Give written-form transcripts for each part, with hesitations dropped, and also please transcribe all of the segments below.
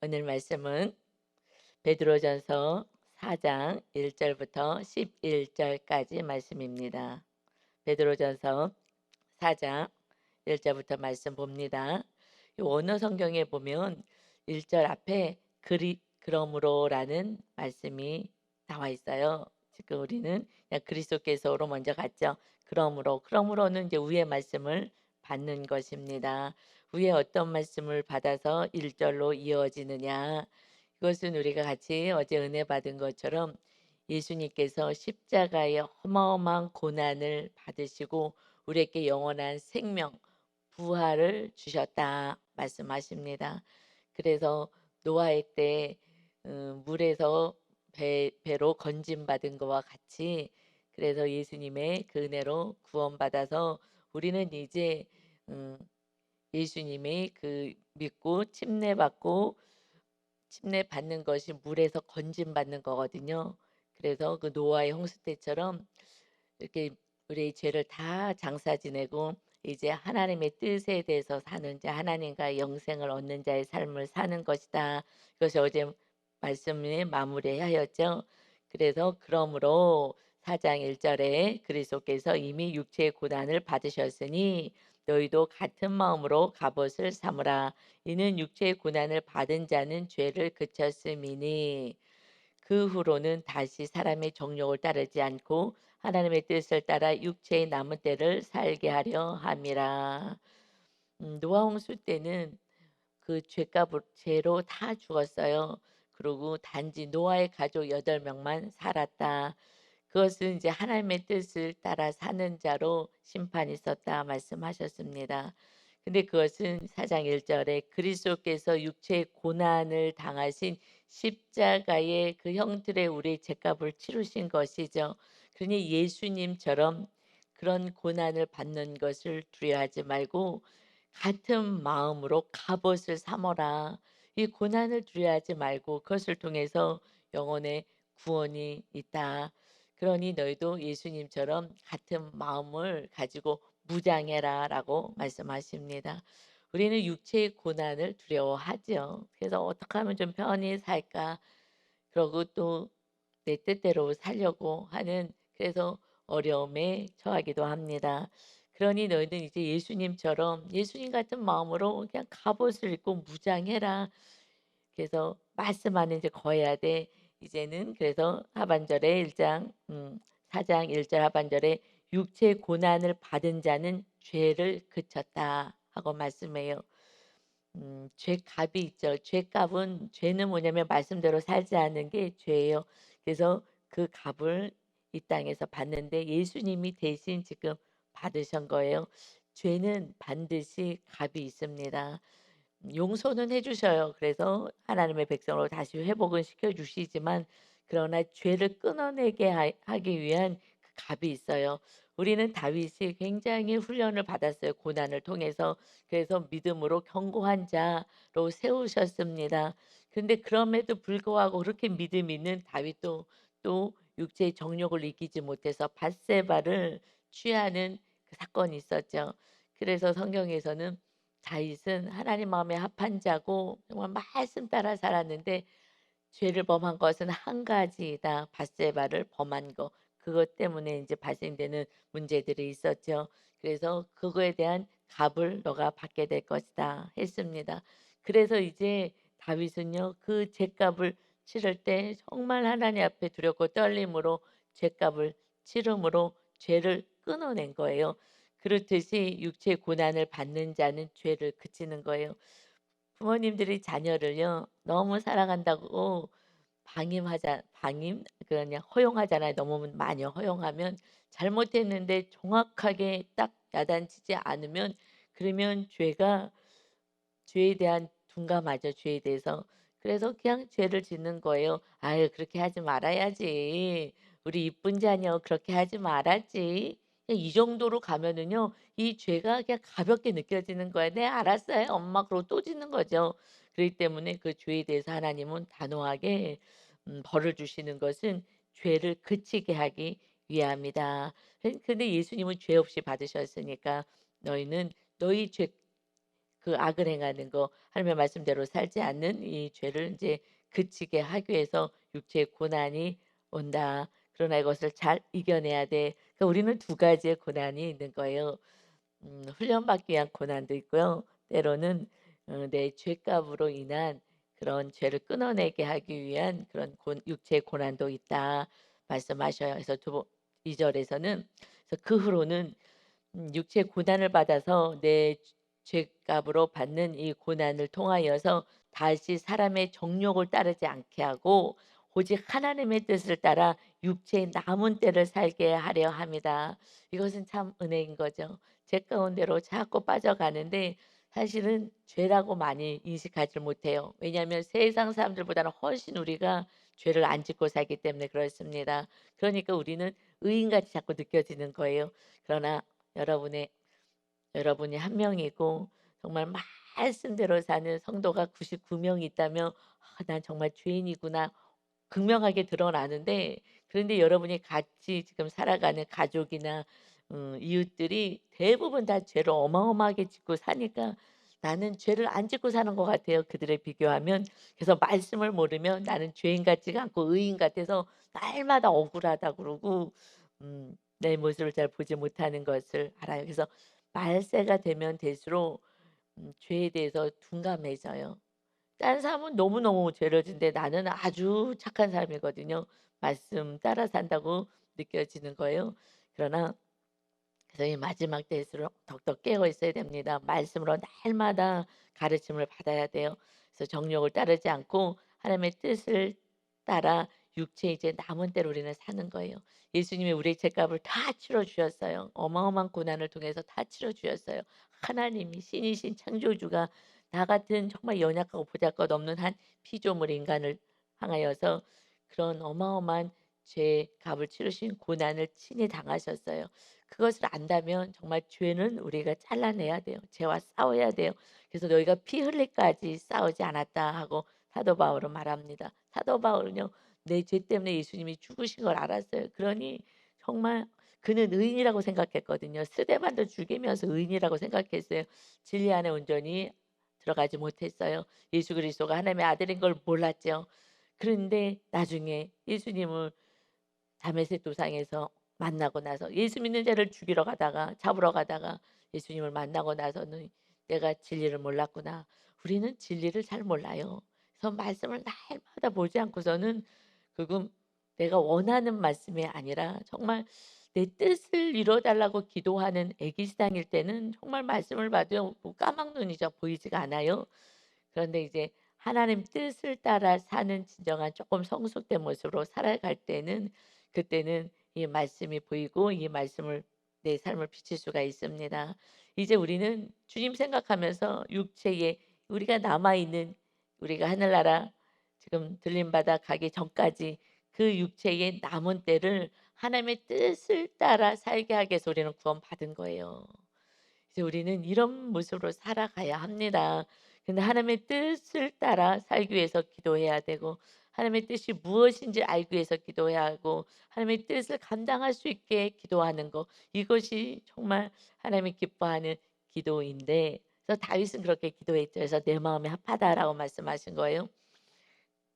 오늘 말씀은 베드로전서 4장 1절부터 11절까지 말씀입니다. 베드로전서 4장 1절부터 말씀 봅니다. 이 원어 성경에 보면 1절 앞에 그러므로라는 말씀이 나와 있어요. 지금 우리는 그냥 그리스도께서로 먼저 갔죠. 그러므로는 이제 위의 말씀을 받는 것입니다. 위에 어떤 말씀을 받아서 1절로 이어지느냐? 이것은 우리가 같이 어제 은혜 받은 것처럼 예수님께서 십자가의 어마어마한 고난을 받으시고 우리에게 영원한 생명, 부활을 주셨다 말씀하십니다. 그래서 노아의 때 물에서 배로 건짐받은 것과 같이 그래서 예수님의 그 은혜로 구원받아서 우리는 이제 음, 예수님이 그 믿고 침례받는 것이 물에서 건짐받는 거거든요. 그래서 그 노아의 홍수 때처럼 이렇게 우리의 죄를 다 장사 지내고 이제 하나님의 뜻에 대해서 사는 자, 하나님과 영생을 얻는 자의 삶을 사는 것이다. 이것이 어제 말씀에 마무리하였죠. 그래서 그러므로 4장 1절에 그리스도께서 이미 육체의 고난을 받으셨으니 너희도 같은 마음으로 갑옷을 삼으라. 이는 육체의 고난을 받은 자는 죄를 그쳤음이니 그 후로는 다시 사람의 정욕을 따르지 않고 하나님의 뜻을 따라 육체의 남은 때를 살게 하려 함이라. 노아 홍수 때는 그 죄값으로 죄로 다 죽었어요. 그리고 단지 노아의 가족 8명만 살았다. 그것은 이제 하나님의 뜻을 따라 사는 자로 심판이 있었다 말씀하셨습니다. 근데 그것은 4장 1절에 그리스도께서 육체의 고난을 당하신 십자가의 그 형틀에 우리의 죄값을 치르신 것이죠. 그러니 예수님처럼 그런 고난을 받는 것을 두려워하지 말고 같은 마음으로 갑옷을 삼어라. 이 고난을 두려워하지 말고 그것을 통해서 영혼의 구원이 있다. 그러니 너희도 예수님처럼 같은 마음을 가지고 무장해라라고 말씀하십니다. 우리는 육체의 고난을 두려워하죠. 그래서 어떻게 하면 좀 편히 살까? 그러고 또 내 뜻대로 살려고 하는 그래서 어려움에 처하기도 합니다. 그러니 너희는 이제 예수님처럼 예수님 같은 마음으로 그냥 갑옷을 입고 무장해라. 그래서 말씀하는 이제 거해야 돼. 이제는 그래서 하반절에 1장 4장 1절 하반절에 육체의 고난을 받은 자는 죄를 그쳤다 하고 말씀해요. 죄값이 있죠. 죄값은 죄는 뭐냐면 말씀대로 살지 않는 게 죄예요. 그래서 그 값을 이 땅에서 받는데 예수님이 대신 지금 받으신 거예요. 죄는 반드시 값이 있습니다. 용서는 해 주셔요. 그래서 하나님의 백성으로 다시 회복은 시켜 주시지만 그러나 죄를 끊어내게 하기 위한 그 값이 있어요. 우리는 다윗이 굉장히 훈련을 받았어요. 고난을 통해서. 그래서 믿음으로 견고한 자로 세우셨습니다. 그런데 그럼에도 불구하고 그렇게 믿음 있는 다윗도 또 육체의 정욕을 이기지 못해서 밧세바를 취하는 그 사건이 있었죠. 그래서 성경에서는 다윗은 하나님 마음에 합한 자고 정말 말씀 따라 살았는데 죄를 범한 것은 한 가지이다. 밧세바를 범한 거. 그것 때문에 이제 발생되는 문제들이 있었죠. 그래서 그거에 대한 값을 너가 받게 될 것이다 했습니다. 그래서 이제 다윗은요 그 죄값을 치를 때 정말 하나님 앞에 두렵고 떨림으로 죄값을 치름으로 죄를 끊어낸 거예요. 그렇듯이 육체의 고난을 받는 자는 죄를 그치는 거예요. 부모님들이 자녀를요 너무 사랑한다고 그냥 허용하잖아요. 너무 많이 허용하면 잘못했는데 정확하게 딱 야단치지 않으면 그러면 죄에 대한 둔감하죠, 죄에 대해서. 그래서 그냥 죄를 짓는 거예요. "아유 그렇게 하지 말아야지. 우리 이쁜 자녀 그렇게 하지 말았지." 그냥 이 정도로 가면은요 이 죄가 그냥 가볍게 느껴지는 거예요. "네 알았어요 엄마." 그러고 또 짓는 거죠. 그렇기 때문에 그 죄에 대해서 하나님은 단호하게 벌을 주시는 것은 죄를 그치게 하기 위함이다. 근데 예수님은 죄 없이 받으셨으니까 너희는 너희 죄 그 악을 행하는 거 하나님의 말씀대로 살지 않는 이 죄를 이제 그치게 하기 위해서 육체의 고난이 온다. 그러나 이것을 잘 이겨내야 돼. 그러니까 우리는 두 가지의 고난이 있는 거예요. 훈련받기 위한 고난도 있고요. 때로는 내 죄값으로 인한 그런 죄를 끊어내게 하기 위한 그런 육체의 고난도 있다 말씀하셔요. 그래서 2 절에서는 그래서 그 후로는 육체의 고난을 받아서 내 죄값으로 받는 이 고난을 통하여서 다시 사람의 정욕을 따르지 않게 하고 오직 하나님의 뜻을 따라 육체의 남은 때를 살게 하려 합니다. 이것은 참 은혜인 거죠. 죄 가운데로 자꾸 빠져가는데 사실은 죄라고 많이 인식하지 못해요. 왜냐하면 세상 사람들보다는 훨씬 우리가 죄를 안 짓고 살기 때문에 그렇습니다. 그러니까 우리는 의인같이 자꾸 느껴지는 거예요. 그러나 여러분의 여러분이 한 명이고 정말 말씀대로 사는 성도가 99 명이 있다면 '아 난 정말 죄인이구나.' 극명하게 드러나는데 그런데 여러분이 같이 지금 살아가는 가족이나 이웃들이 대부분 다 죄를 어마어마하게 짓고 사니까 나는 죄를 안 짓고 사는 것 같아요, 그들에 비교하면. 그래서 말씀을 모르면 나는 죄인 같지가 않고 의인 같아서 날마다 억울하다 그러고 내 모습을 잘 보지 못하는 것을 알아요. 그래서 말세가 되면 될수록 죄에 대해서 둔감해져요. 다른 사람은 너무너무 죄를 짓는데 나는 아주 착한 사람이거든요. 말씀 따라 산다고 느껴지는 거예요. 그러나 그래서 이 마지막 때일수록 더욱더 깨어 있어야 됩니다. 말씀으로 날마다 가르침을 받아야 돼요. 그래서 정욕을 따르지 않고 하나님의 뜻을 따라 육체 이제 남은 대로 우리는 사는 거예요. 예수님이 우리의 죄값을 다 치러 주셨어요. 어마어마한 고난을 통해서 다 치러 주셨어요. 하나님이 신이신 창조주가 나 같은 정말 연약하고 보잘것없는 한 피조물 인간을 향하여서 그런 어마어마한 죄 값을 치르신 고난을 친히 당하셨어요. 그것을 안다면 정말 죄는 우리가 잘라내야 돼요. 죄와 싸워야 돼요. 그래서 "너희가 피 흘릴까지 싸우지 않았다." 하고 사도 바울은 말합니다. 사도 바울은요. 내 죄 때문에 예수님이 죽으신 걸 알았어요. 그러니 정말 그는 의인이라고 생각했거든요. 스데반도 죽이면서 의인이라고 생각했어요. 진리 안에 온전히 들어가지 못했어요. 예수 그리스도가 하나님의 아들인 걸 몰랐죠. 그런데 나중에 예수님을 다메섹 도상에서 만나고 나서 예수 믿는 자를 죽이러 가다가 잡으러 가다가 예수님을 만나고 나서는 '내가 진리를 몰랐구나.' 우리는 진리를 잘 몰라요. 그래서 말씀을 날마다 보지 않고서는 그금 내가 원하는 말씀이 아니라 정말 내 뜻을 이뤄 달라고 기도하는 애기시당일 때는 정말 말씀을 봐도 뭐 까막눈이죠. 보이지가 않아요. 그런데 이제 하나님 뜻을 따라 사는 진정한 조금 성숙된 모습으로 살아갈 때는 그때는 이 말씀이 보이고 이 말씀을 내 삶을 비칠 수가 있습니다. 이제 우리는 주님 생각하면서 육체에 우리가 남아 있는 우리가 하늘나라 지금 들림 받아 가기 전까지 그 육체의 남은 때를 하나님의 뜻을 따라 살게 하기 위해서 우리는 구원받은 거예요. 이제 우리는 이런 모습으로 살아가야 합니다. 근데 하나님의 뜻을 따라 살기 위해서 기도해야 되고 하나님의 뜻이 무엇인지 알기 위해서 기도해야 하고 하나님의 뜻을 감당할 수 있게 기도하는 것 이것이 정말 하나님이 기뻐하는 기도인데 그래서 다윗은 그렇게 기도했죠. 그래서 "내 마음이 합하다."라고 말씀하신 거예요.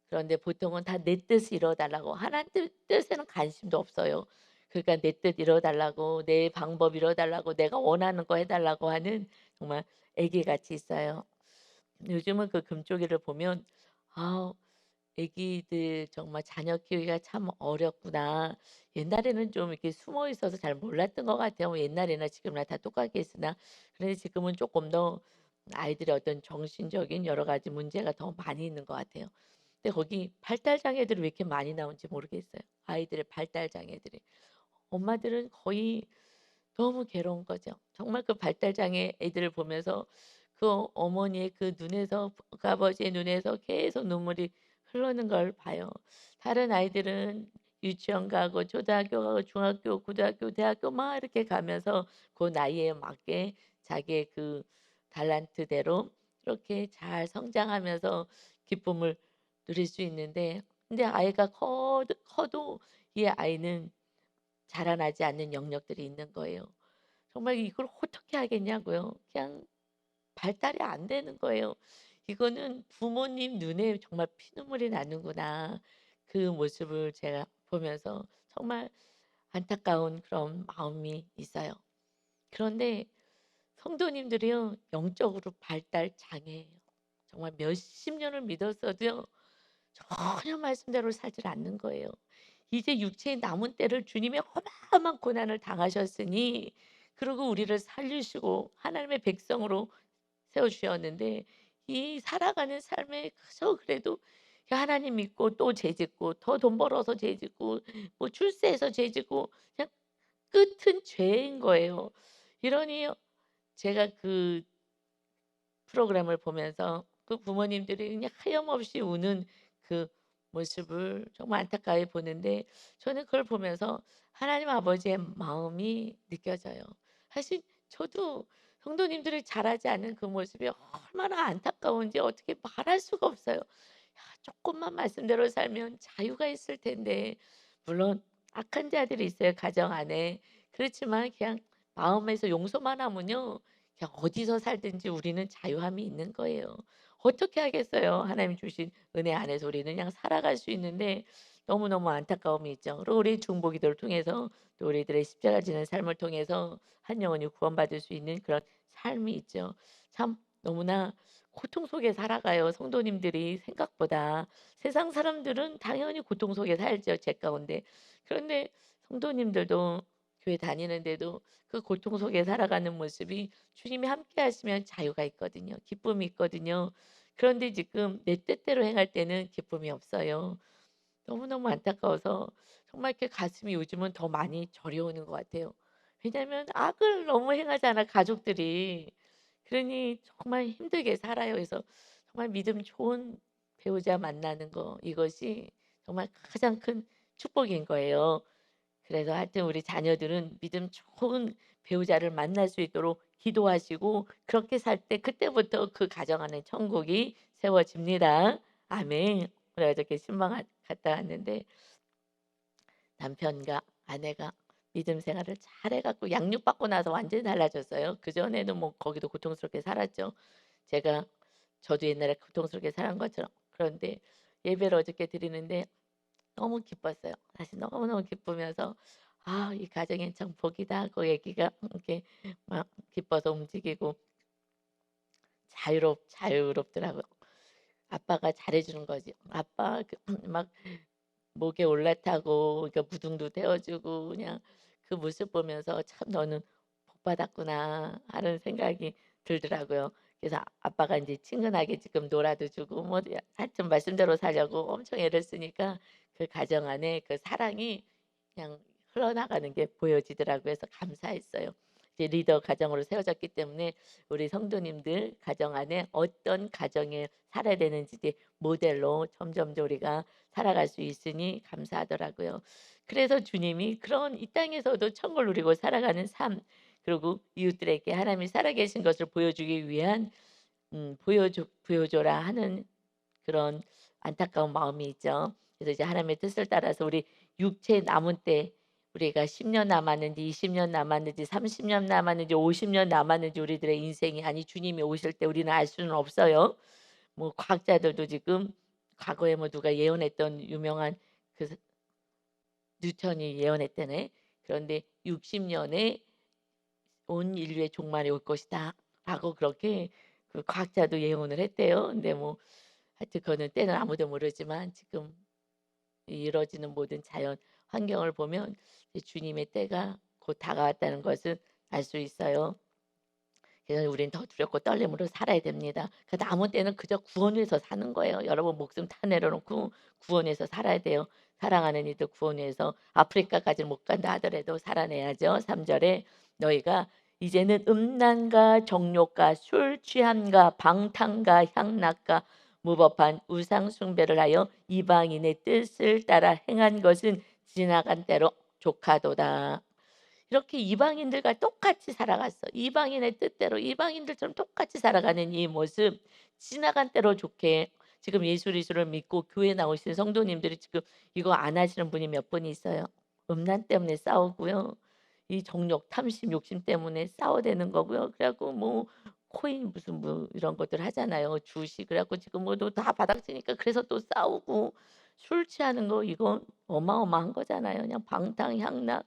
그런데 보통은 다 내 뜻을 이뤄 달라고 하나님 뜻에는 관심도 없어요. 그러니까 내 뜻 이뤄 달라고 내 방법 이뤄 달라고 내가 원하는 거 해 달라고 하는 정말 애기같이 있어요. 요즘은 그 금쪽이를 보면 아 애기들 정말 자녀 키우기가 참 어렵구나. 옛날에는 좀 이렇게 숨어 있어서 잘 몰랐던 것 같아요. 뭐 옛날이나 지금이나 다 똑같겠으나 그런데 지금은 조금 더 아이들의 어떤 정신적인 여러 가지 문제가 더 많이 있는 것 같아요. 근데 거기 발달 장애들이 왜 이렇게 많이 나오는지 모르겠어요. 아이들의 발달 장애들이. 엄마들은 거의 너무 괴로운 거죠. 정말 그 발달 장애 애들을 보면서 그 어머니의 그 눈에서 그 아버지의 눈에서 계속 눈물이 흐르는 걸 봐요. 다른 아이들은 유치원 가고 초등학교 가고 중학교, 고등학교, 대학교 막 이렇게 가면서 그 나이에 맞게 자기의 그 달란트대로 이렇게 잘 성장하면서 기쁨을 누릴 수 있는데 근데 아이가 커도 이 아이는 자라나지 않는 영역들이 있는 거예요. 정말 이걸 어떻게 하겠냐고요. 그냥 발달이 안 되는 거예요. 이거는 부모님 눈에 정말 피눈물이 나는구나. 그 모습을 제가 보면서 정말 안타까운 그런 마음이 있어요. 그런데 성도님들이요, 영적으로 발달 장애예요. 정말 몇십 년을 믿었어도요, 전혀 말씀대로 살질 않는 거예요. 이제 육체의 남은 때를 주님의 어마어마한 고난을 당하셨으니, 그리고 우리를 살리시고 하나님의 백성으로 세워 주셨는데, 이 살아가는 삶에 그저 그래도 하나님 믿고 또 죄 짓고 더 돈 벌어서 죄 짓고 뭐 출세해서 죄 짓고, 그냥 끝은 죄인 거예요. 이러니 제가 그 프로그램을 보면서 그 부모님들이 그냥 하염없이 우는 그 모습을 정말 안타까이 보는데, 저는 그걸 보면서 하나님 아버지의 마음이 느껴져요. 사실 저도 성도님들이 잘하지 않는 그 모습이 얼마나 안타까운지 어떻게 말할 수가 없어요. 야, 조금만 말씀대로 살면 자유가 있을 텐데. 물론 악한 자들이 있어요, 가정 안에. 그렇지만 그냥 마음에서 용서만 하면요, 그냥 어디서 살든지 우리는 자유함이 있는 거예요. 어떻게 하겠어요. 하나님 주신 은혜 안에서 우리는 그냥 살아갈 수 있는데, 너무너무 안타까움이 있죠. 그리고 우리 중보기도를 통해서 또 우리들의 십자가 지는 삶을 통해서 한 영혼이 구원받을 수 있는 그런 삶이 있죠. 참 너무나 고통 속에 살아가요. 성도님들이 생각보다. 세상 사람들은 당연히 고통 속에 살죠, 제 가운데. 그런데 성도님들도 교회 다니는데도 그 고통 속에 살아가는 모습이, 주님이 함께 하시면 자유가 있거든요. 기쁨이 있거든요. 그런데 지금 내 뜻대로 행할 때는 기쁨이 없어요. 너무너무 안타까워서 정말 이렇게 가슴이 요즘은 더 많이 저려오는 것 같아요. 왜냐하면 악을 너무 행하잖아, 가족들이. 그러니 정말 힘들게 살아요. 그래서 정말 믿음 좋은 배우자 만나는 거, 이것이 정말 가장 큰 축복인 거예요. 그래서 하여튼 우리 자녀들은 믿음 좋은 배우자를 만날 수 있도록 기도하시고, 그렇게 살 때 그때부터 그 가정 안에 천국이 세워집니다. 아멘. 그래 어저께 신방 갔다 왔는데 남편과 아내가 믿음 생활을 잘해 갖고 양육받고 나서 완전히 달라졌어요. 그전에는 뭐 거기도 고통스럽게 살았죠. 제가 저도 옛날에 고통스럽게 살은 것처럼. 그런데 예배를 어저께 드리는데 너무 기뻤어요. 사실 너무너무 기쁘면서 '아, 이 가정엔 참 복이다.' 그 얘기가 이렇게 막 기뻐서 움직이고 자유롭더라고요. 아빠가 잘해 주는 거지. 아빠 막 목에 올라타고 그러니까 무등도 태워 주고, 그냥 그 모습 보면서 '참 너는 복 받았구나.' 하는 생각이 들더라고요. 그래서 아빠가 인제 친근하게 지금 놀아도 주고 뭐 하여튼 말씀대로 살려고 엄청 애를 쓰니까 그 가정 안에 그 사랑이 그냥 흘러나가는 게 보여지더라고요. 그래서 감사했어요. 이제 리더 가정으로 세워졌기 때문에 우리 성도님들 가정 안에 어떤 가정에 살아야 되는지 이제 모델로 점점점 우리가 살아갈 수 있으니 감사하더라고요. 그래서 주님이 그런 이 땅에서도 천국을 누리고 살아가는 삶, 그리고 이웃들에게 하나님이 살아계신 것을 보여주기 위한 보여줘라 하는 그런 안타까운 마음이 있죠. 그래서 이제 하나님의 뜻을 따라서 우리 육체 남은 때, 우리가 10년 남았는지 20년 남았는지 30년 남았는지 50년 남았는지 우리들의 인생이, 아니 주님이 오실 때 우리는 알 수는 없어요. 뭐 과학자들도 지금 과거에 뭐 누가 예언했던 유명한 그 뉴턴이 예언했다네. 그런데 60 년에 온 인류의 종말이 올 것이다라고 그렇게 그 과학자도 예언을 했대요. 근데 뭐 하여튼 그거는 때는 아무도 모르지만 지금 이루어지는 모든 자연 환경을 보면 이제 주님의 때가 곧 다가왔다는 것을 알 수 있어요. 그래서 우리는 더 두렵고 떨림으로 살아야 됩니다. 그 남은 때는 그저 구원 위해서 사는 거예요. 여러분 목숨 다 내려놓고 구원 위해서 살아야 돼요. 사랑하는 이들 구원 위해서 아프리카까지는 못 간다 하더라도 살아내야죠. 3 절에 너희가 이제는 음란과 정욕과 술 취함과 방탕과 향락과 무법한 우상 숭배를 하여 이방인의 뜻을 따라 행한 것은 지나간 때로 족하도다. 이렇게 이방인들과 똑같이 살아갔어. 이방인의 뜻대로 이방인들처럼 똑같이 살아가는 이 모습, 지나간 대로 좋게. 지금 예수 그리스도를 믿고 교회 나오시는 성도님들이 지금 이거 안 하시는 분이 몇 분 있어요. 음란 때문에 싸우고요. 이 정욕, 탐심, 욕심 때문에 싸워대는 거고요. 그래 갖고 뭐 코인 무슨 뭐 이런 것들 하잖아요. 주식. 그래 갖고 지금 뭐도 다 바닥치니까 그래서 또 싸우고 술 취하는 거 이거 어마어마한 거잖아요. 그냥 방탕향락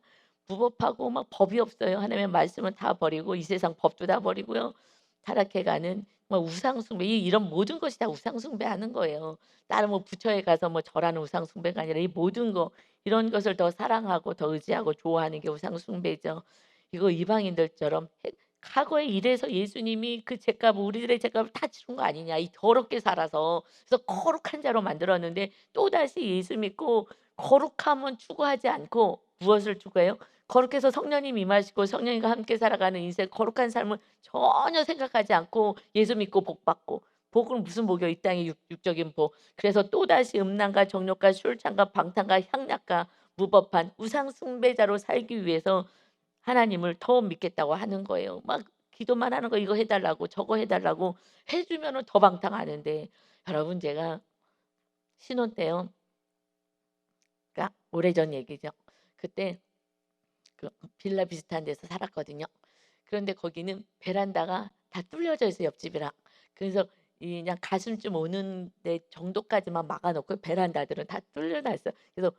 무법하고 막 법이 없어요. 하나님의 말씀은 다 버리고 이 세상 법도 다 버리고요. 타락해 가는 뭐 우상 숭배 이런 모든 것이 다 우상 숭배하는 거예요. 다른 뭐 부처에 가서 뭐 절하는 우상 숭배가 아니라 이 모든 거 이런 것을 더 사랑하고 더 의지하고 좋아하는 게 우상 숭배죠. 이거 이방인들처럼 과거에 이래서 예수님이 그 죄값 우리들의 죄값을 다 치른 거 아니냐. 이 더럽게 살아서. 그래서 거룩한 자로 만들었는데 또다시 예수 믿고 거룩함은 추구하지 않고 무엇을 추구해요? 거룩해서 성령님 임하시고 성령님과 함께 살아가는 인생 거룩한 삶을 전혀 생각하지 않고 예수 믿고 복 받고 복은 무슨 복이요? 이 땅의 육적인 복. 그래서 또다시 음란과 정욕과 술창과 방탕과 향락과 무법한 우상 숭배자로 살기 위해서 하나님을 더 믿겠다고 하는 거예요. 막 기도만 하는 거 이거 해 달라고 저거 해 달라고 해 주면은 더 방탕하는데 여러분 제가 신혼 때요. 그러니까 오래전 얘기죠. 그때 그 빌라 비슷한 데서 살았거든요. 그런데 거기는 베란다가 다 뚫려져 있어요, 옆집이랑. 그래서 이 그냥 가슴쯤 오는 데 정도까지만 막아 놓고 베란다들은 다 뚫려 놨어요. 그래서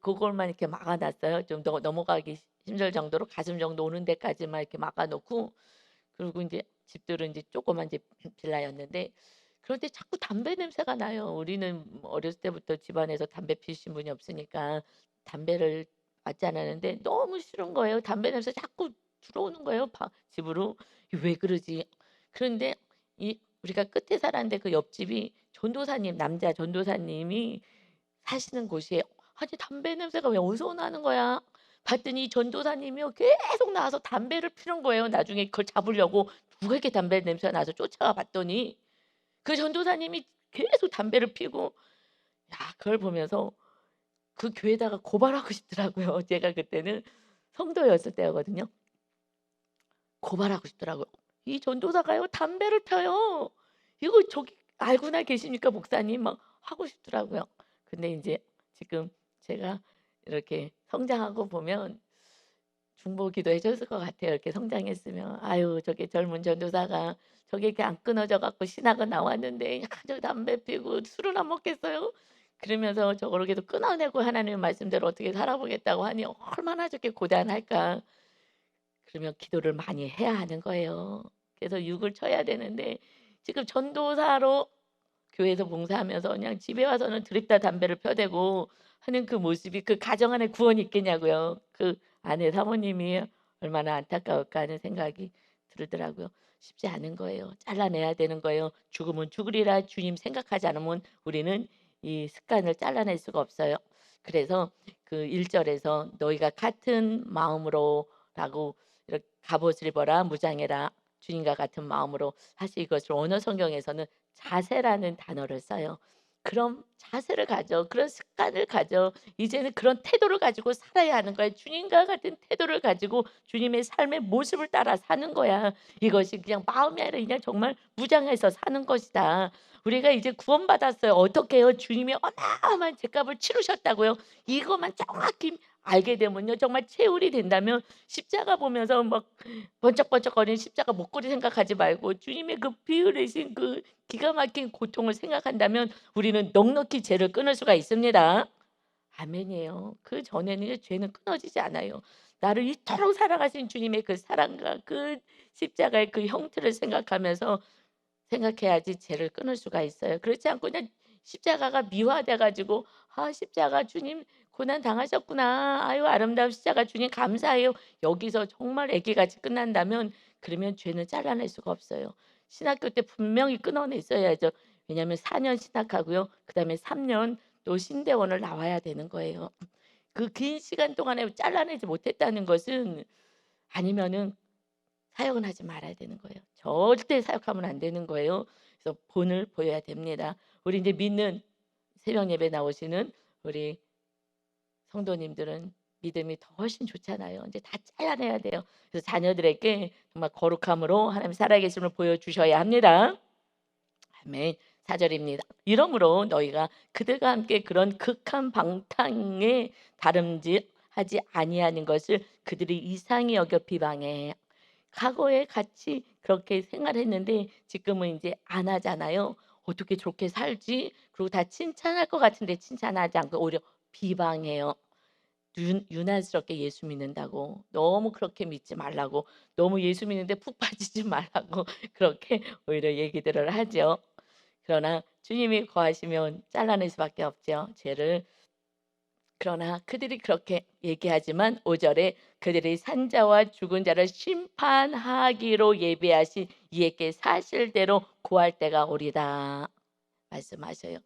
그걸만 이렇게 막아 놨어요. 좀 넘어가기 힘들 정도로 가슴 정도 오는 데까지만 이렇게 막아 놓고 그리고 인제 집들은 인제 조그만 집 빌라였는데 그런데 자꾸 담배 냄새가 나요. 우리는 뭐 어렸을 때부터 집안에서 담배 피우신 분이 없으니까 담배를 맞지 않았는데 너무 싫은 거예요. 담배 냄새 자꾸 들어오는 거예요 집으로. '이게 왜 그러지?' 그런데 이 우리가 끝에 살았는데 그 옆집이 전도사님 남자 전도사님이 사시는 곳이에요. 아니 담배 냄새가 왜 어디서 나는 거야? 봤더니 전도사님이요 계속 나와서 담배를 피는 거예요. 나중에 그걸 잡으려고 누가 이렇게 담배 냄새가 나서 쫓아가 봤더니 그 전도사님이 계속 담배를 피고 야 그걸 보면서 그 교회에다가 고발하고 싶더라고요. 제가 그때는 성도였을 때였거든요. 고발하고 싶더라고요. "이 전도사가요 담배를 펴요. 이거 저기 알고나 계십니까 목사님?" 막 하고 싶더라고요. 근데 인제 지금 제가 이렇게 성장하고 보면 중보기도 해 줬을 것 같아요. 이렇게 성장했으면 '아유 저게 젊은 전도사가 저게 이렇게 안 끊어져 갖고 신학은 나왔는데 저 담배 피우고 술은 안 먹겠어요?' 그러면서 저거를 계속 끊어내고 하나님의 말씀대로 어떻게 살아보겠다고 하니 얼마나 저게 고단할까. 그러면 기도를 많이 해야 하는 거예요. 그래서 육을 쳐야 되는데 지금 전도사로 교회에서 봉사하면서 그냥 집에 와서는 드립다 담배를 펴대고 하는 그 모습이 그 가정 안에 구원이 있겠냐고요. 그 아내 사모님이 얼마나 안타까울까 하는 생각이 들더라고요. 쉽지 않은 거예요. 잘라내야 되는 거예요. 죽으면 죽으리라 주님 생각하지 않으면 우리는 이 습관을 잘라낼 수가 없어요. 그래서 그 1 절에서 "너희가 같은 마음으로라고 이렇게 갑옷을 입어라 무장해라 주님과 같은 마음으로." 사실 이것을 원어 성경에서는 자세라는 단어를 써요. 그런 자세를 가져. 그런 습관을 가져. 이제는 그런 태도를 가지고 살아야 하는 거야. 주님과 같은 태도를 가지고 주님의 삶의 모습을 따라 사는 거야. 이것이 그냥 마음이 아니라 그냥 정말 무장해서 사는 것이다. 우리가 이제 구원받았어요. 어떻게 해요? 주님이 어마어마한 죄값을 치르셨다고요. 이것만 정확히 알게 되면요. 정말 체울이 된다면 십자가 보면서 막 번쩍번쩍거리는 십자가 목걸이 생각하지 말고 주님의 그 피 흘리신 그 기가 막힌 고통을 생각한다면 우리는 넉넉히 죄를 끊을 수가 있습니다. 아멘이에요. 그전에는 죄는 끊어지지 않아요. 나를 이토록 사랑하신 주님의 그 사랑과 그 십자가의 그 형태를 생각해야지 죄를 끊을 수가 있어요. 그렇지 않고 그냥 십자가가 미화돼 가지고 '아 십자가 주님 고난 당하셨구나. 아유 아름다운 십자가 주님 감사해요.' 여기서 정말 애기같이 끝난다면 그러면 죄는 잘라낼 수가 없어요. 신학교 때 분명히 끊어냈어야죠. 왜냐하면 4년 신학하고요. 그다음에 3년 또 신대원을 나와야 되는 거예요. 그 긴 시간 동안에 잘라내지 못했다는 것은 아니면은 사역은 하지 말아야 되는 거예요. 절대 사역하면 안 되는 거예요. 그래서 본을 보여야 됩니다. 우리 이제 믿는 새벽 예배 나오시는 우리 성도님들은 믿음이 더 훨씬 좋잖아요. 이제 다 잘라내야 돼요. 그래서 자녀들에게 정말 거룩함으로 하나님 살아계심을 보여주셔야 합니다. 아멘. 4 절입니다. "이러므로 너희가 그들과 함께 그런 극한 방탕에 다름질하지 아니하는 것을 그들이 이상히 여겨 비방해." 과거에 같이 그렇게 생활했는데 지금은 이제 안 하잖아요. "어떻게 저렇게 살지?" 그리고 다 칭찬할 것 같은데 칭찬하지 않고 오히려 비방해요. 유난스럽게 예수 믿는다고. 너무 그렇게 믿지 말라고. 너무 예수 믿는데 푹 빠지지 말라고 그렇게 오히려 얘기들을 하죠. 그러나 주님이 거하시면 잘라낼 수밖에 없죠, 죄를. 그러나 그들이 그렇게 얘기하지만 5 절에 그들이 산자와 죽은 자를 심판하기로 예비하신 이에게 사실대로 구할 때가 오리다 말씀하셔요.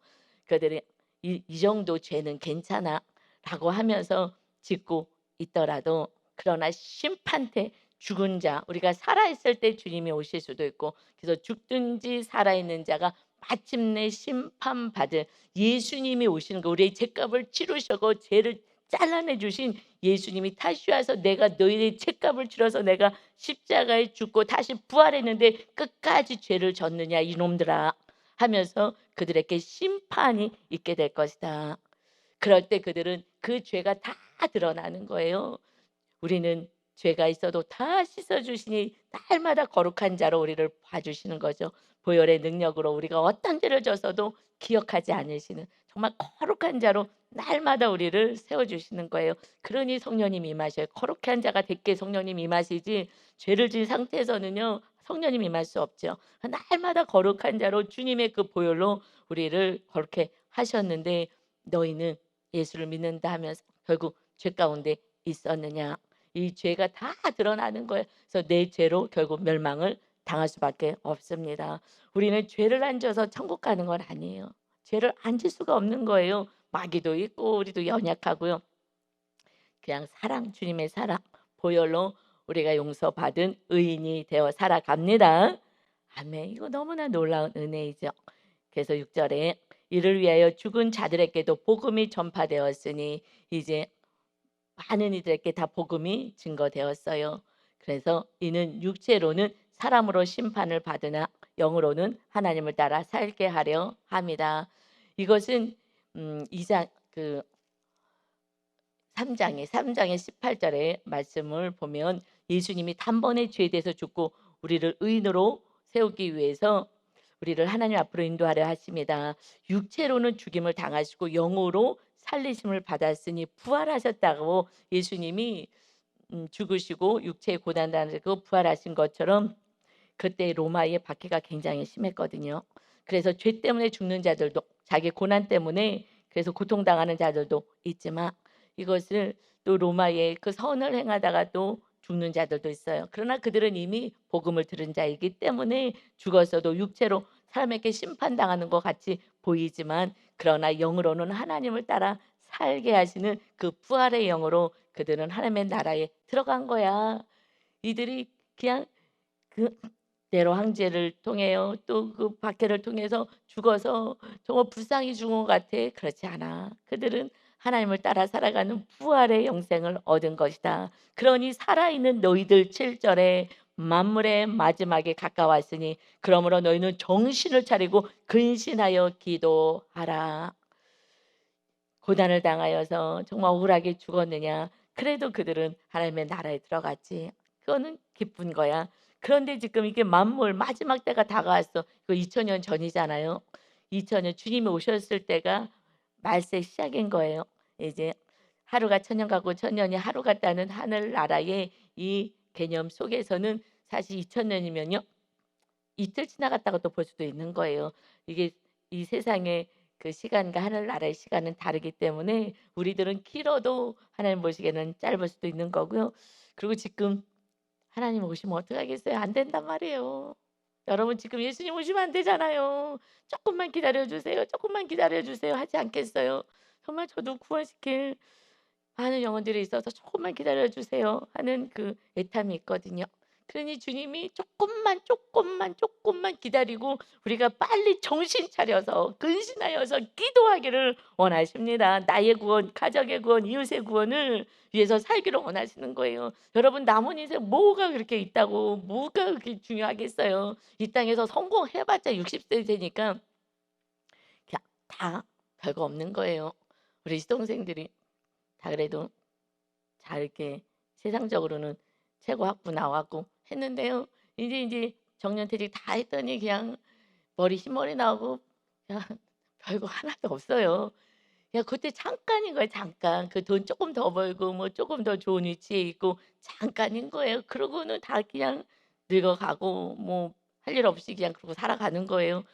그들이 "이 정도 죄는 괜찮아."라고 하면서 짓고 있더라도 그러나 심판 때 죽은 자 우리가 살아 있을 때 주님이 오실 수도 있고 그래서 죽든지 살아 있는 자가 마침내 심판받을 예수님이 오시는 거 우리의 죄값을 치르시고 죄를 잘라내 주신 예수님이 다시 와서 "내가 너희의 죄값을 치러서 내가 십자가에 죽고 다시 부활했는데 끝까지 죄를 졌느냐 이놈들아." 하면서 그들에게 심판이 있게 될 것이다. 그럴 때 그들은 그 죄가 다 드러나는 거예요. 우리는 죄가 있어도 다 씻어 주시니 날마다 거룩한 자로 우리를 봐 주시는 거죠. 보혈의 능력으로 우리가 어떤 죄를 졌어도 기억하지 않으시는 정말 거룩한 자로 날마다 우리를 세워 주시는 거예요. 그러니 성령님 임하셔요. 거룩한 자가 됐기에 성령님 임하시지 죄를 진 상태에서는요. 성령님 임할 수 없죠. 날마다 거룩한 자로 주님의 그 보혈로 우리를 거룩해 하셨는데 너희는 예수를 믿는다 하면서 결국 죄 가운데 있었느냐. 이 죄가 다 드러나는 거예요. 그래서 내 죄로 결국 멸망을 당할 수밖에 없습니다. 우리는 죄를 안 져서 천국 가는 건 아니에요. 죄를 안 질 수가 없는 거예요. 마귀도 있고 우리도 연약하고요. 그냥 사랑, 주님의 사랑, 보혈로 우리가 용서받은 의인이 되어 살아갑니다. 아멘. 이거 너무나 놀라운 은혜이죠. 그래서 6 절에 이를 위하여 죽은 자들에게도 복음이 전파되었으니 이제 많은 이들에게 다 복음이 증거되었어요. 그래서 이는 육체로는 사람으로 심판을 받으나 영으로는 하나님을 따라 살게 하려 함이다. 이것은 2장 그 3장의 18 절의 말씀을 보면 예수님이 단번에 죄에 대해서 죽고 우리를 의인으로 세우기 위해서 우리를 하나님 앞으로 인도하려 하십니다. 육체로는 죽임을 당하시고 영으로 살리심을 받았으니 부활하셨다고 예수님이 죽으시고 육체의 고난 당하시고 부활하신 것처럼 그때 로마의 박해가 굉장히 심했거든요. 그래서 죄 때문에 죽는 자들도 자기 고난 때문에 그래서 고통당하는 자들도 있지만 이것을 또 로마의 그 선을 행하다가 또 죽는 자들도 있어요. 그러나 그들은 이미 복음을 들은 자이기 때문에 죽었어도 육체로 사람에게 심판당하는 것 같이 보이지만 그러나 영으로는 하나님을 따라 살게 하시는 그 부활의 영으로 그들은 하나님의 나라에 들어간 거야. 이들이 그냥 그 네로 황제를 통해요. 또 그 박해를 통해서 죽어서 정말 불쌍히 죽은 것 같아. 그렇지 않아. 그들은 하나님을 따라 살아가는 부활의 영생을 얻은 것이다. 그러니 살아있는 너희들 7 절에 만물의 마지막에 가까웠으니 그러므로 너희는 정신을 차리고 근신하여 기도하라. 고난을 당하여서 정말 억울하게 죽었느냐. 그래도 그들은 하나님의 나라에 들어갔지. 그거는 기쁜 거야. 그런데 지금 이게 만물 마지막 때가 다가왔어. 그 2000년 전이잖아요. 2000년 주님이 오셨을 때가 말세 시작인 거예요. 이제 하루가 천년 가고 천년이 하루 같다는 하늘나라의 이 개념 속에서는 사실 2000년이면요. 이틀 지나갔다가 또 볼 수도 있는 거예요. 이게 이 세상의 그 시간과 하늘나라의 시간은 다르기 때문에 우리들은 길어도 하나님 보시기에는 짧을 수도 있는 거고요. 그리고 지금 하나님 오시면 어떡하겠어요? 안 된단 말이에요. 여러분 지금 예수님 오시면 안 되잖아요. "조금만 기다려 주세요. 조금만 기다려 주세요." 하지 않겠어요? 정말 저도 구원시킬 많은 영혼들이 있어서 "조금만 기다려 주세요." 하는 그 애탐이 있거든요. 그러니 주님이 조금만 기다리고 우리가 빨리 정신 차려서 근신하여서 기도하기를 원하십니다. 나의 구원, 가족의 구원, 이웃의 구원을 위해서 살기를 원하시는 거예요. 여러분 남은 인생 뭐가 그렇게 있다고 뭐가 그렇게 중요하겠어요. 이 땅에서 성공해 봤자 60세 되니까 그냥 다 별거 없는 거예요. 우리 시동생들이 다 그래도 잘 이렇게 세상적으로는 최고 학부 나왔고 했는데요. 이제 정년퇴직 다 했더니 그냥 머리 흰머리 나오고 그냥 별거 하나도 없어요. 야 그때 잠깐인 거예요 잠깐. 그 돈 쪼끔 더 벌고 뭐 쪼금 더 좋은 위치에 있고 잠깐인 거예요. 그러고는 다 그냥 늙어가고 뭐 할 일 없이 그냥 그러고 살아가는 거예요.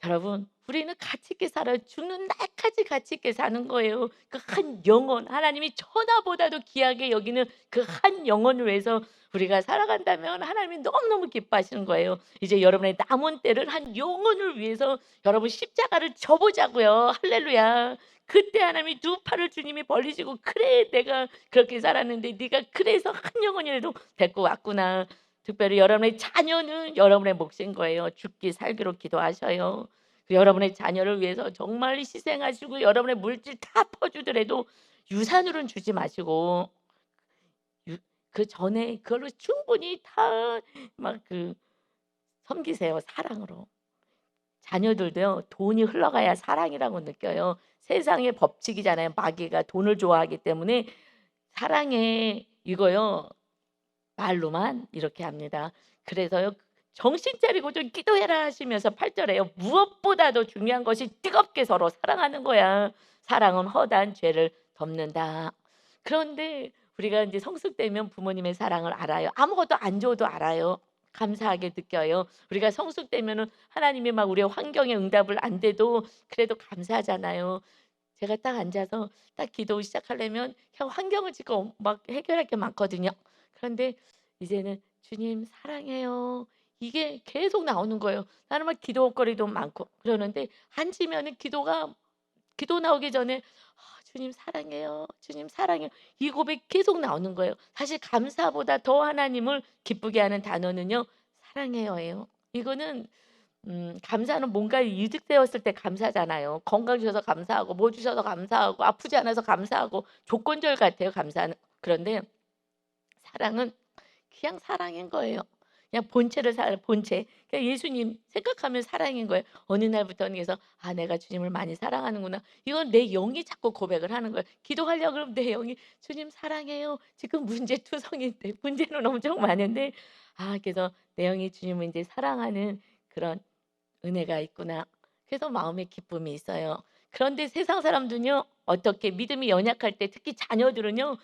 여러분 우리는 가치 있게 살아요. 죽는 날까지 가치 있게 사는 거예요. 그 한 영혼 하나님이 천하보다도 귀하게 여기는 그 한 영혼을 위해서 우리가 살아간다면 하나님이 너무너무 기뻐하시는 거예요. 이제 여러분의 남은 때를 한 영혼을 위해서 여러분 십자가를 져 보자고요. 할렐루야. 그때 하나님이 두 팔을 주님이 벌리시고 '그래 내가 그렇게 살았는데 네가 그래서 한 영혼이라도 데리고 왔구나.' 특별히 여러분의 자녀는 여러분의 몫인 거예요. 죽기 살기로 기도하셔요. 그 여러분의 자녀를 위해서 정말 희생하시고 여러분의 물질 다 퍼주더라도 유산으로는 주지 마시고 유 그전에 그걸로 충분히 다 막 섬기세요 사랑으로. 자녀들도요. 돈이 흘러가야 사랑이라고 느껴요. 세상의 법칙이잖아요. 마귀가 돈을 좋아하기 때문에 사랑해 이거요. 말로만 이렇게 합니다. 그래서요. "정신 차리고 좀 기도해라." 하시면서 8 절에요. "무엇보다도 중요한 것이 뜨겁게 서로 사랑하는 거야. 사랑은 허다한 죄를 덮는다." 그런데 우리가 인제 성숙되면 부모님의 사랑을 알아요. 아무것도 안 줘도 알아요. 감사하게 느껴요. 우리가 성숙되면은 하나님이 막 우리의 환경에 응답을 안 돼도 그래도 감사하잖아요. 제가 딱 앉아서 딱 기도 시작하려면 그냥 환경을 지금 막 해결할 게 많거든요. 그런데 이제는 "주님 사랑해요." 이게 계속 나오는 거예요. 나는 막 기도거리도 많고 그러는데 앉으면은 기도 나오기 전에 주님 사랑해요. 주님 사랑해요." 이 고백이 계속 나오는 거예요. 사실 감사보다 더 하나님을 기쁘게 하는 단어는요. 사랑해요예요. 이거는 감사는 뭔가 이득되었을 때 감사잖아요. 건강 주셔서 감사하고 뭐 주셔서 감사하고 아프지 않아서 감사하고 조건절 같아요 감사는. 그런데 사랑은 그냥 사랑인 거예요. 그냥 본체를 본체. 그냥 예수님 생각하면 사랑인 거예요. 어느 날부터는 그래서 '아 내가 주님을 많이 사랑하는구나.' 이건 내 영이 자꾸 고백을 하는 거예요. 기도하려고 그러면 내 영이 '주님 사랑해요.' 지금 문제투성인데 문제는 엄청 많은데 그래서 내 영이 주님을 인제 사랑하는 그런 은혜가 있구나. 그래서 마음에 기쁨이 있어요. 그런데 세상 사람들은요. 어떻게 믿음이 연약할 때 특히 자녀들은요.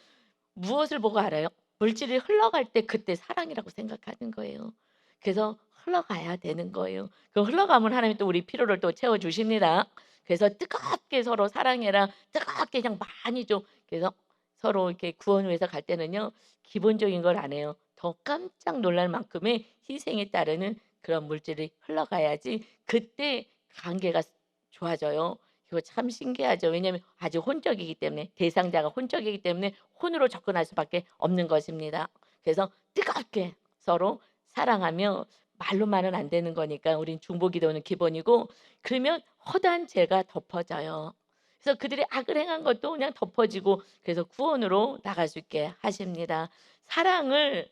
무엇을 보고 알아요? 물질이 흘러갈 때 그때 사랑이라고 생각하는 거예요. 그래서 흘러가야 되는 거예요. 그 흘러가면 하나님이 또 우리 필요를 또 채워 주십니다. 그래서 뜨겁게 서로 사랑해라. 뜨겁게 그냥 많이 좀 그래서 서로 이렇게 구원을 위해서 갈 때는요. 기본적인 걸 안 해요. 더 깜짝 놀랄 만큼의 희생에 따르는 그런 물질이 흘러가야지 그때 관계가 좋아져요. 이거 참 신기하죠. 왜냐하면 아직 혼적이기 때문에 대상자가 혼적이기 때문에 혼으로 접근할 수밖에 없는 것입니다. 그래서 뜨겁게 서로 사랑하며 말로만은 안 되는 거니까 우린 중보기도는 기본이고 그러면 허다한 죄가 덮어져요. 그래서 그들이 악을 행한 것도 그냥 덮어지고 그래서 구원으로 나갈 수 있게 하십니다. 사랑은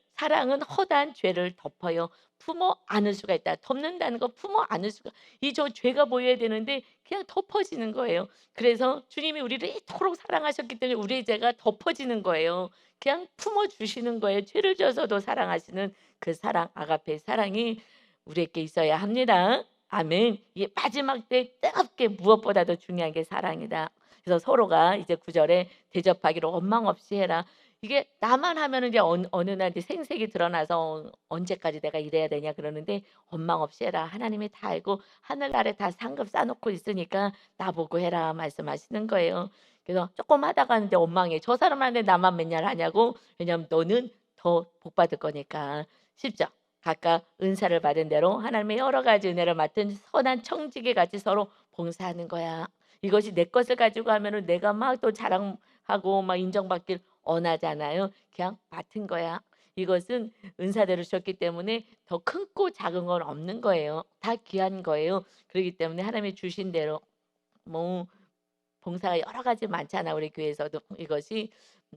허다한 죄를 덮어요. 품어 안을 수가 있다. 덮는다는 거 품어 안을 수가 이 저 죄가 보여야 되는데 그냥 덮어지는 거예요. 그래서 주님이 우리를 이토록 사랑하셨기 때문에 우리의 죄가 덮어지는 거예요. 그냥 품어 주시는 거예요. 죄를 져서도 사랑하시는 그 사랑 아가페 사랑이 우리에게 있어야 합니다. 아멘. 이게 마지막 때 뜨겁게 무엇보다도 중요한 게 사랑이다. 그래서 서로가 이제 9 절에 대접하기를 원망 없이 해라. 이게 나만 하면은 이제 어느 날 이제 생색이 드러나서 "언제까지 내가 이래야 되냐." 그러는데 "원망 없이 해라. 하나님이 다 알고 하늘나라에 다 상급 쌓아 놓고 있으니까 나보고 해라." 말씀하시는 거예요. 그래서 쪼끔 하다가는 이제 원망해. "저 사람 하는데 나만 맨날 하냐."고. 왜냐하면 너는 더 복 받을 거니까. 10 절. 각각 은사를 받은 대로 하나님의 여러 가지 은혜를 맡은 선한 청지기 같이 서로 봉사하는 거야. 이것이 내 것을 가지고 하면은 내가 막 또 자랑하고 막 인정받길 원하잖아요. 그냥 맡은 거야. 이것은 은사대로 주셨기 때문에 더 크고 작은 건 없는 거예요. 다 귀한 거예요. 그러기 때문에 하나님이 주신 대로 뭐 봉사가 여러 가지 많잖아 우리 교회에서도. 이것이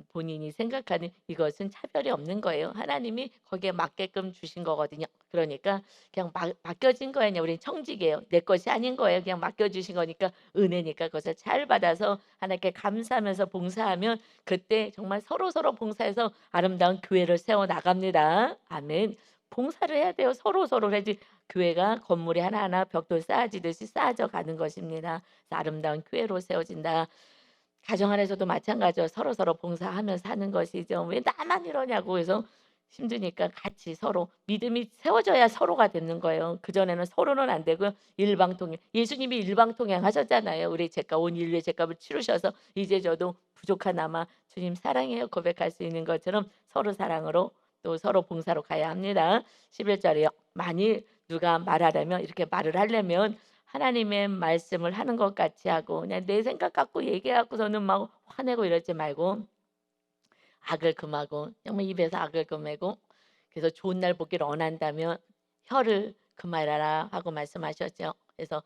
본인이 생각하는 이것은 차별이 없는 거예요. 하나님이 거기에 맞게끔 주신 거거든요. 그러니까 그냥 맡겨진 거예요. 그냥 우리는 청직이에요. 내 것이 아닌 거예요. 그냥 맡겨주신 거니까 은혜니까 그것을 잘 받아서 하나님께 감사하면서 봉사하면 그때 정말 서로서로 봉사해서 아름다운 교회를 세워 나갑니다. 아멘. 봉사를 해야 돼요. 서로서로. 그래야지 교회가 건물이 하나하나 벽돌 쌓아지듯이 쌓아져 가는 것입니다. 그래서 아름다운 교회로 세워진다. 가정 안에서도 마찬가지로 서로서로 봉사하면서 사는 것이죠. "왜 나만 이러냐."고 그래서 힘드니까 같이 서로 믿음이 세워져야 서로가 되는 거예요. 그전에는 서로는 안 되고요. 일방통행. 예수님이 일방통행하셨잖아요. 우리 죄값 온 인류의 죄값을 치르셔서 이제 저도 부족하나마 "주님 사랑해요." 고백할 수 있는 것처럼 서로 사랑으로 또 서로 봉사로 가야 합니다. 11 절이요. 만일 누가 말하려면 이렇게 말을 하려면 하나님의 말씀을 하는 것 같이 하고 그냥 내 생각 갖고 얘기해 갖고서는 막 화내고 이러지 말고 악을 금하고 정말 입에서 악을 금하고 그래서 좋은 날 보기를 원한다면 혀를 금하라 하고 말씀하셨죠. 그래서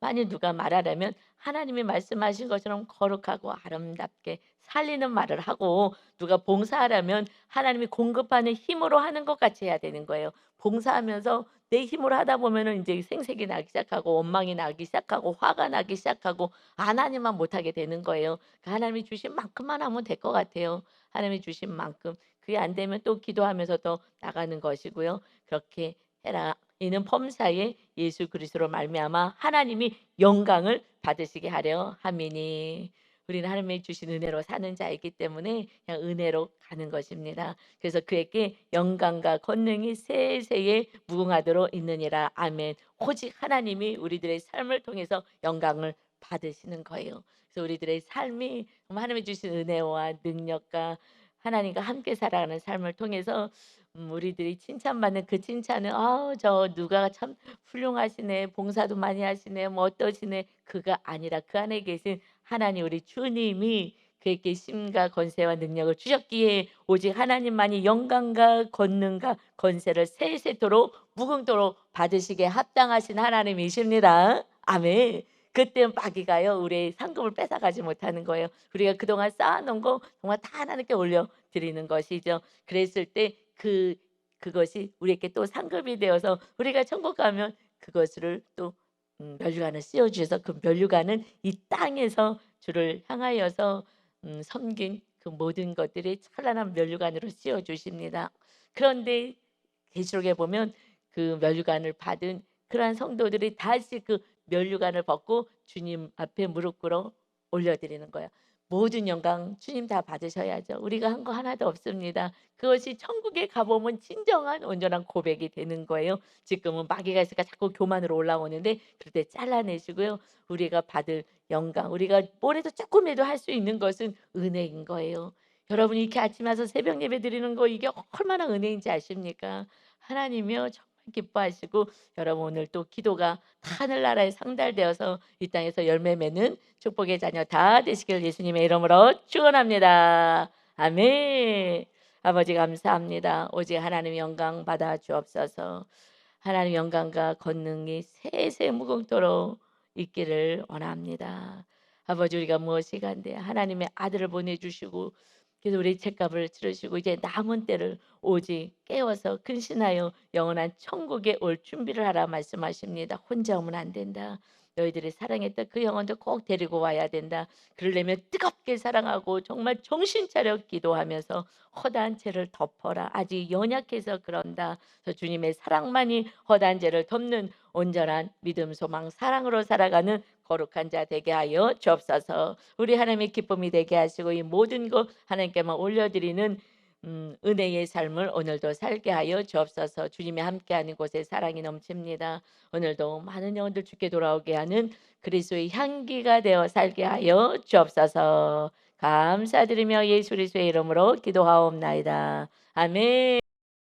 만일 누가 말하려면 하나님이 말씀하신 것처럼 거룩하고 아름답게 살리는 말을 하고 누가 봉사하려면 하나님이 공급하는 힘으로 하는 것 같이 해야 되는 거예요. 봉사하면서 내 힘으로 하다 보면은 이제 생색이 나기 시작하고 원망이 나기 시작하고 화가 나기 시작하고 안 하니만 못하게 되는 거예요. 그 하나님이 주신 만큼만 하면 될 것 같아요. 하나님이 주신 만큼. 그게 안 되면 또 기도하면서 더 나가는 것이고요. 그렇게 해라. 이는 범사에 예수 그리스도로 말미암아 하나님이 영광을 받으시게 하려 함이니. 우리는 하나님이 주신 은혜로 사는 자이기 때문에 그냥 은혜로 가는 것입니다. 그래서 그에게 영광과 권능이 세세에 무궁하도록 있느니라. 아멘. 오직 하나님이 우리들의 삶을 통해서 영광을 받으시는 거예요. 그래서 우리들의 삶이 정말 하나님이 주신 은혜와 능력과 하나님과 함께 살아가는 삶을 통해서 우리들이 칭찬받는 그 칭찬은 저 누가 참 훌륭하시네. 봉사도 많이 하시네. 뭐 어떠시네." 그가 아니라 그 안에 계신 하나님 우리 주님이 그에게 힘과 권세와 능력을 주셨기에 오직 하나님만이 영광과 권능과 권세를 세세토록 무궁토록 받으시기에 합당하신 하나님이십니다. 아멘. 그때 마귀가요 우리의 상급을 뺏어가지 못하는 거예요. 우리가 그동안 쌓아놓은 거 정말 다 하나님께 올려드리는 것이죠. 그랬을 때 그것이 우리에게 또 상급이 되어서 우리가 천국 가면 그것을 또 면류관을 씌워 주셔서 그 면류관은 이 땅에서 주를 향하여서 섬긴 그 모든 것들이 찬란한 면류관으로 씌워 주십니다. 그런데 계시록에 보면 그 면류관을 받은 그러한 성도들이 다시 그 면류관을 벗고 주님 앞에 무릎 꿇어 올려드리는 거예요. 모든 영광 주님 다 받으셔야죠. 우리가 한 거 하나도 없습니다. 그것이 천국에 가보면 진정한 온전한 고백이 되는 거예요. 지금은 마귀가 있으니까 자꾸 교만으로 올라오는데 그럴 때 잘라내시고요. 우리가 받을 영광, 우리가 뭐래도 조금이라도 할 수 있는 것은 은혜인 거예요. 여러분이 이렇게 아침에 와서 새벽 예배 드리는 거 이게 얼마나 은혜인지 아십니까? 하나님이요 정말 기뻐하시고 여러분 오늘 또 기도가 하늘나라에 상달되어서 이 땅에서 열매 맺는 축복의 자녀 다 되시길 예수님의 이름으로 축원합니다. 아멘. 아버지 감사합니다. 오직 하나님 영광 받아 주옵소서. 하나님 영광과 권능이 세세 무궁토록 있기를 원합니다. 아버지 우리가 무엇이 간데 하나님의 아들을 보내주시고 그래서 우리 죄값을 치르시고 이제 남은 때를 오직 깨워서 근신하여 영원한 천국에 올 준비를 하라 말씀하십니다. 혼자 오면 안 된다. 너희들이 사랑했던 그 영혼도 꼭 데리고 와야 된다. 그러려면 뜨겁게 사랑하고 정말 정신 차려 기도하면서 허다한 죄를 덮어라. 아직 연약해서 그런다. 그래서 주님의 사랑만이 허다한 죄를 덮는 온전한 믿음, 소망, 사랑으로 살아가는 거룩한 자 되게 하여 주옵소서. 우리 하나님의 기쁨이 되게 하시고 이 모든 것 하나님께만 올려드리는 은혜의 삶을 오늘도 살게 하여 주옵소서. 주님이 함께하는 곳에 사랑이 넘칩니다. 오늘도 많은 영혼들 주께 돌아오게 하는 그리스도의 향기가 되어 살게 하여 주옵소서. 감사드리며 예수 그리스도의 이름으로 기도하옵나이다. 아멘.